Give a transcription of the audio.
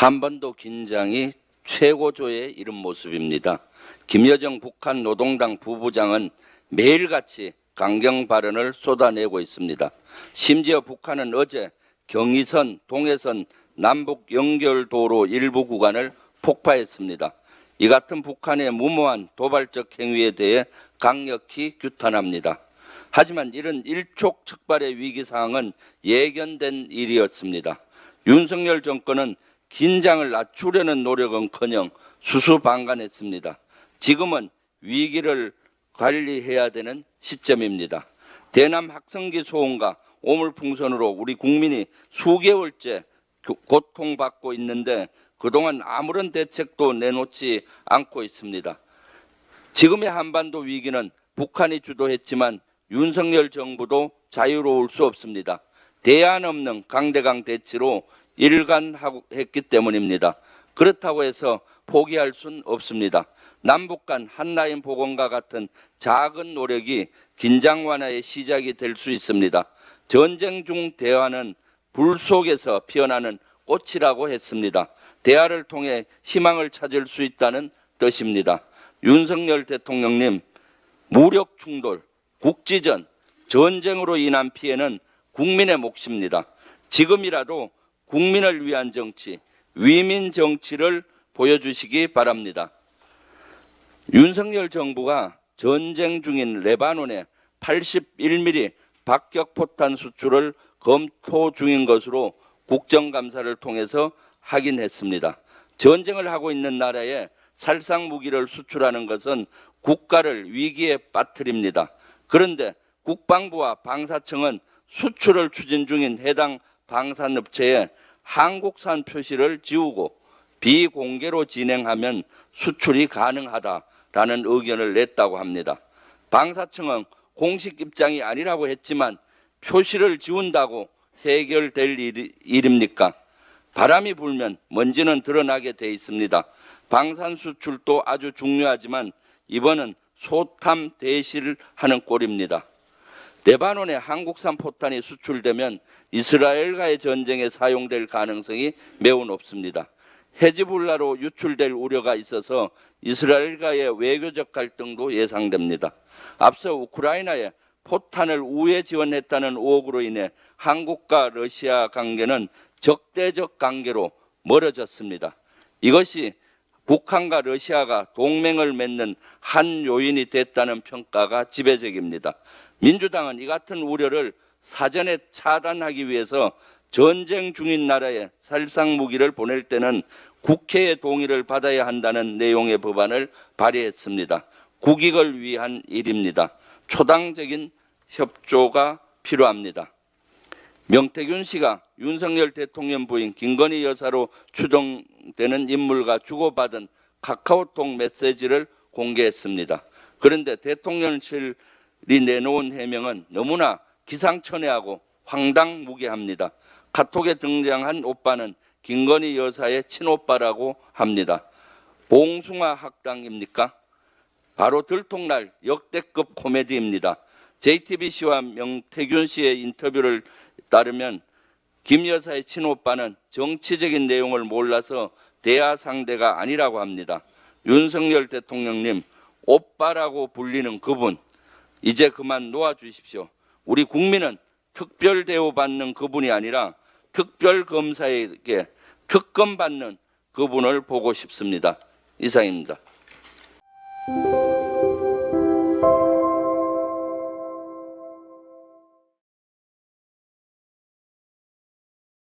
한반도 긴장이 최고조에 이른 모습입니다. 김여정 북한 노동당 부부장은 매일같이 강경 발언을 쏟아내고 있습니다. 심지어 북한은 어제 경의선, 동해선 남북 연결도로 일부 구간을 폭파했습니다. 이 같은 북한의 무모한 도발적 행위에 대해 강력히 규탄합니다. 하지만 이런 일촉즉발의 위기 상황은 예견된 일이었습니다. 윤석열 정권은 긴장을 낮추려는 노력은커녕 수수방관했습니다. 지금은 위기를 관리해야 되는 시점입니다. 대남 학생기 소음과 오물풍선으로 우리 국민이 수개월째 고통받고 있는데 그동안 아무런 대책도 내놓지 않고 있습니다. 지금의 한반도 위기는 북한이 주도했지만 윤석열 정부도 자유로울 수 없습니다. 대안 없는 강대강 대치로 일관했기 때문입니다. 그렇다고 해서 포기할 수는 없습니다. 남북 간 한라인 복원과 같은 작은 노력이 긴장 완화의 시작이 될 수 있습니다. 전쟁 중 대화는 불 속에서 피어나는 꽃이라고 했습니다. 대화를 통해 희망을 찾을 수 있다는 뜻입니다. 윤석열 대통령님, 무력 충돌, 국지전, 전쟁으로 인한 피해는 국민의 몫입니다. 지금이라도 국민을 위한 정치, 위민 정치를 보여주시기 바랍니다. 윤석열 정부가 전쟁 중인 레바논에 81mm 박격포탄 수출을 검토 중인 것으로 국정감사를 통해서 확인했습니다. 전쟁을 하고 있는 나라에 살상 무기를 수출하는 것은 국가를 위기에 빠뜨립니다. 그런데 국방부와 방사청은 수출을 추진 중인 해당 방산업체에 한국산 표시를 지우고 비공개로 진행하면 수출이 가능하다라는 의견을 냈다고 합니다. 방사청은 공식 입장이 아니라고 했지만 표시를 지운다고 해결될 일입니까? 바람이 불면 먼지는 드러나게 돼 있습니다. 방산 수출도 아주 중요하지만 이번은 소탐 대실을 하는 꼴입니다. 레바논에 한국산 포탄이 수출되면 이스라엘과의 전쟁에 사용될 가능성이 매우 높습니다. 헤즈볼라로 유출될 우려가 있어서 이스라엘과의 외교적 갈등도 예상됩니다. 앞서 우크라이나에 포탄을 우회 지원했다는 의혹으로 인해 한국과 러시아 관계는 적대적 관계로 멀어졌습니다. 이것이 북한과 러시아가 동맹을 맺는 한 요인이 됐다는 평가가 지배적입니다. 민주당은 이 같은 우려를 사전에 차단하기 위해서 전쟁 중인 나라에 살상 무기를 보낼 때는 국회의 동의를 받아야 한다는 내용의 법안을 발의했습니다. 국익을 위한 일입니다. 초당적인 협조가 필요합니다. 명태균 씨가 윤석열 대통령 부인 김건희 여사로 추정되는 인물과 주고받은 카카오톡 메시지를 공개했습니다. 그런데 대통령실이 내놓은 해명은 너무나 기상천외하고 황당무계합니다. 카톡에 등장한 오빠는 김건희 여사의 친오빠라고 합니다. 봉숭아 학당입니까? 바로 들통날 역대급 코미디입니다. JTBC와 명태균 씨의 인터뷰를 따르면 김 여사의 친오빠는 정치적인 내용을 몰라서 대화 상대가 아니라고 합니다. 윤석열 대통령님, 오빠라고 불리는 그분 이제 그만 놓아주십시오. 우리 국민은 특별 대우받는 그분이 아니라 특별검사에게 특검받는 그분을 보고 싶습니다. 이상입니다.